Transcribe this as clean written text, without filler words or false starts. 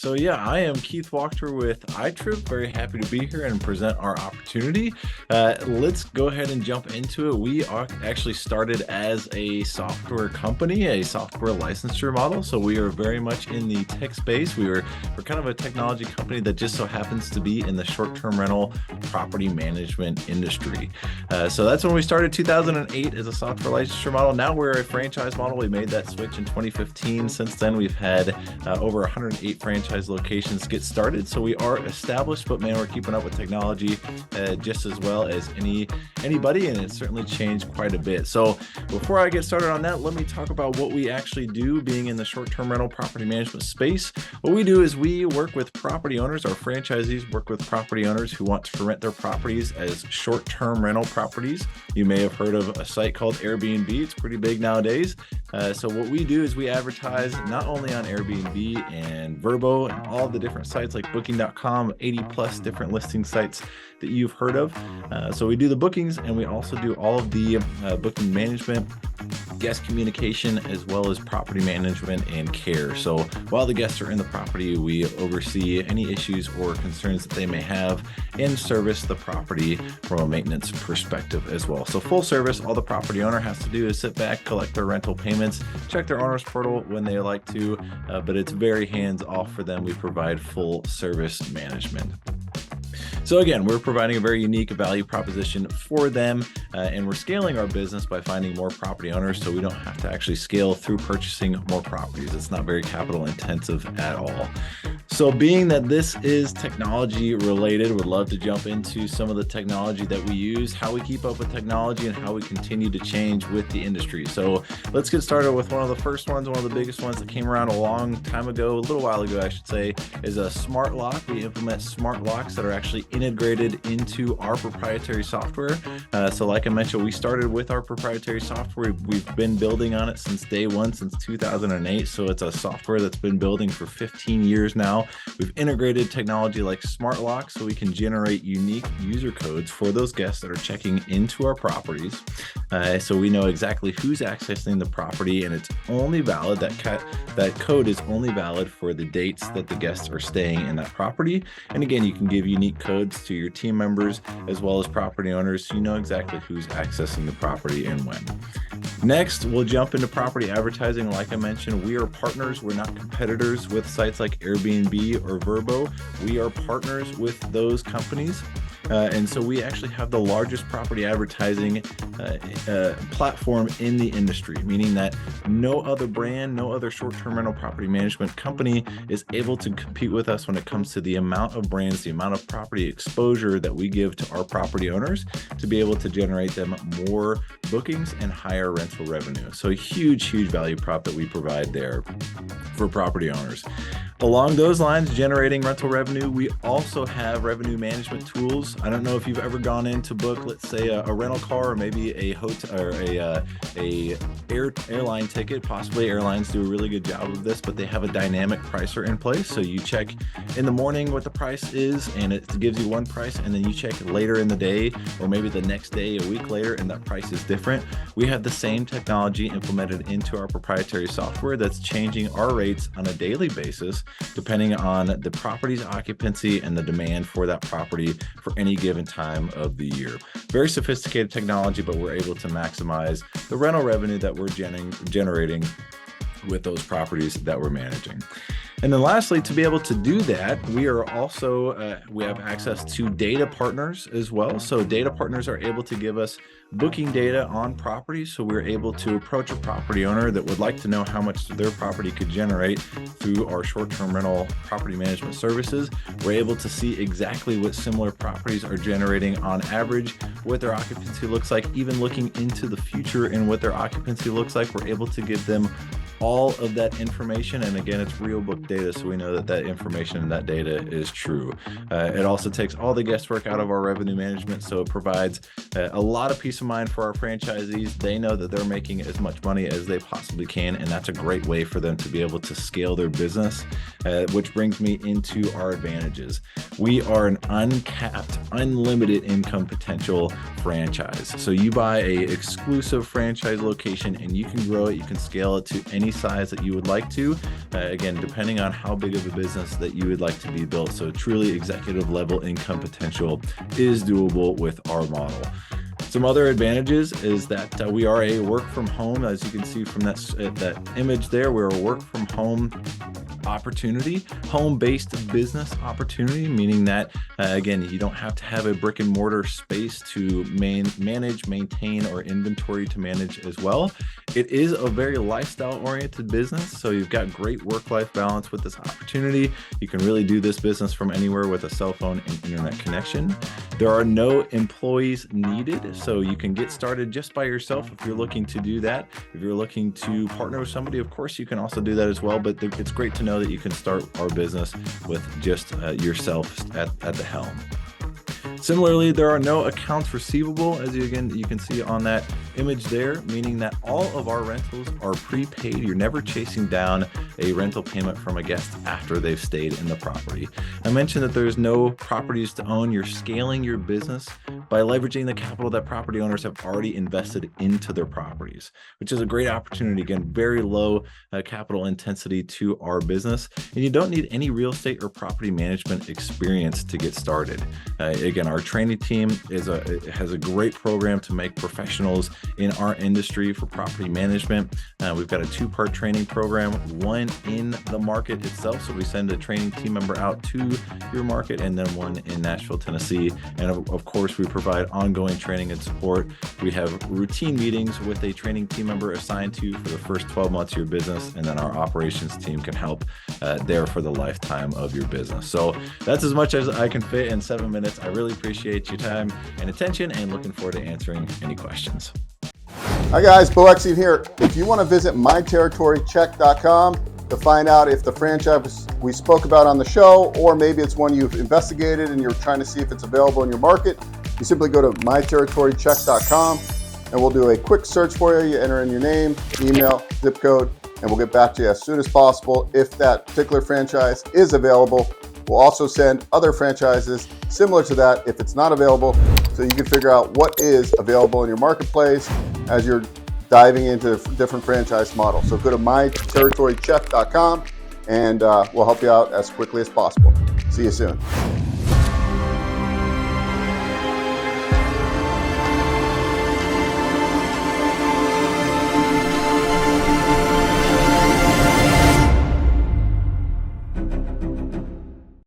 So yeah, I am Keith Walker with iTrip. Very happy to be here and present our opportunity. Let's go ahead and jump into it. We are actually started as a software company, a software licensure model. So we are very much in the tech space. We're kind of a technology company that just so happens to be in the short-term rental property management industry. So that's when we started 2008 as a software licensure model. Now we're a franchise model. We made that switch in 2015. Since then, we've had over 108 franchise locations get started. So we are established, but man, we're keeping up with technology just as well as anybody, and it's certainly changed quite a bit. So before I get started on that, let me talk about what we actually do being in the short-term rental property management space. What we do is we work with property owners. Our franchisees work with property owners who want to rent their properties as short-term rental properties. You may have heard of a site called Airbnb. It's pretty big nowadays. So what we do is we advertise not only on Airbnb and VRBO and all the different sites like booking.com, 80 plus different listing sites that you've heard of. So we do the bookings, and we also do all of the booking management, guest communication, as well as property management and care. So while the guests are in the property, we oversee any issues or concerns that they may have and service the property from a maintenance perspective as well. So full service. All the property owner has to do is sit back, collect their rental payments, check their owner's portal when they like to, but it's very hands off for them. We provide full service management. So again, we're providing a very unique value proposition for them, and we're scaling our business by finding more property owners so we don't have to actually scale through purchasing more properties. It's not very capital intensive at all. So being that this is technology related, would love to jump into some of the technology that we use, how we keep up with technology, and how we continue to change with the industry. So let's get started with one of the first ones, one of the biggest ones that came around a long time ago, a little while ago, I should say, is a smart lock. We implement smart locks that are actually integrated into our proprietary software. So like I mentioned, we started with our proprietary software. We've been building on it since day one, since 2008. So it's a software that's been building for 15 years now. We've integrated technology like smart locks so we can generate unique user codes for those guests that are checking into our properties. So we know exactly who's accessing the property, and it's only valid, that code is only valid for the dates that the guests are staying in that property. And again, you can give unique codes to your team members as well as property owners so you know exactly who's accessing the property and when. Next, we'll jump into property advertising. Like I mentioned, we are partners. We're not competitors with sites like Airbnb or VRBO. We are partners with those companies. And so we actually have the largest property advertising platform in the industry, meaning that no other brand, no other short-term rental property management company is able to compete with us when it comes to the amount of brands, the amount of property exposure that we give to our property owners to be able to generate them more bookings and higher rental revenue. So a huge value prop that we provide there for property owners. Along those lines, generating rental revenue, we also have revenue management tools. I don't know if you've ever gone in to book, let's say, a rental car or maybe a hotel or a airline ticket. Possibly airlines do a really good job of this, but they have a dynamic pricer in place. So you check in the morning what the price is, and it gives you one price, and then you check later in the day or maybe the next day, a week later, and that price is different. We have the same technology implemented into our proprietary software that's changing our rates on a daily basis, depending on the property's occupancy and the demand for that property for any given time of the year. Very sophisticated technology, but we're able to maximize the rental revenue that we're generating with those properties that we're managing. And then lastly, to be able to do that, we are also, we have access to data partners as well. So data partners are able to give us booking data on properties. So we're able to approach a property owner that would like to know how much their property could generate through our short-term rental property management services. We're able to see exactly what similar properties are generating on average, what their occupancy looks like, even looking into the future and what their occupancy looks like. We're able to give them all of that information. And again, it's real book data, so we know that that information and that data is true. It also takes all the guesswork out of our revenue management, so it provides a lot of peace of mind for our franchisees. They know that they're making as much money as they possibly can, and that's a great way for them to be able to scale their business, which brings me into our advantages. We are an uncapped, unlimited income potential franchise. So you buy a exclusive franchise location and you can grow it, you can scale it to any any size that you would like to. Again, depending on how big of a business that you would like to be built. So truly executive level income potential is doable with our model. Some other advantages is that we are a work from home, as you can see from that image there. We're a work from home opportunity, home-based business opportunity, meaning that again, you don't have to have a brick and mortar space to manage, maintain, or inventory to manage as well. It is a very lifestyle-oriented business, so you've got great work-life balance with this opportunity. You can really do this business from anywhere with a cell phone and internet connection. There are no employees needed, so you can get started just by yourself if you're looking to do that. If you're looking to partner with somebody, of course, you can also do that as well, but it's great to know that you can start our business with just yourself at the helm. Similarly, there are no accounts receivable, as you can see on that image there, meaning that all of our rentals are prepaid. You're never chasing down a rental payment from a guest after they've stayed in the property. I mentioned that there's no properties to own. You're scaling your business by leveraging the capital that property owners have already invested into their properties, which is a great opportunity. Again, very low capital intensity to our business, and you don't need any real estate or property management experience to get started. Again, our training team has a great program to make professionals in our industry for property management. We've got a 2-part training program, one in the market itself. So we send a training team member out to your market, and then one in Nashville, Tennessee. And of course, we provide ongoing training and support. We have routine meetings with a training team member assigned to you for the first 12 months of your business. And then our operations team can help there for the lifetime of your business. So that's as much as I can fit in 7 minutes. I really appreciate your time and attention, and looking forward to answering any questions. Hi guys, Bo Exie here. If you want to visit myterritorycheck.com to find out if the franchise we spoke about on the show, or maybe it's one you've investigated and you're trying to see if it's available in your market, you simply go to myterritorycheck.com and we'll do a quick search for you. You enter in your name, email, zip code, and we'll get back to you as soon as possible if that particular franchise is available. We'll also send other franchises similar to that if it's not available, so you can figure out what is available in your marketplace as you're diving into different franchise models. So go to myterritorycheck.com and we'll help you out as quickly as possible. See you soon.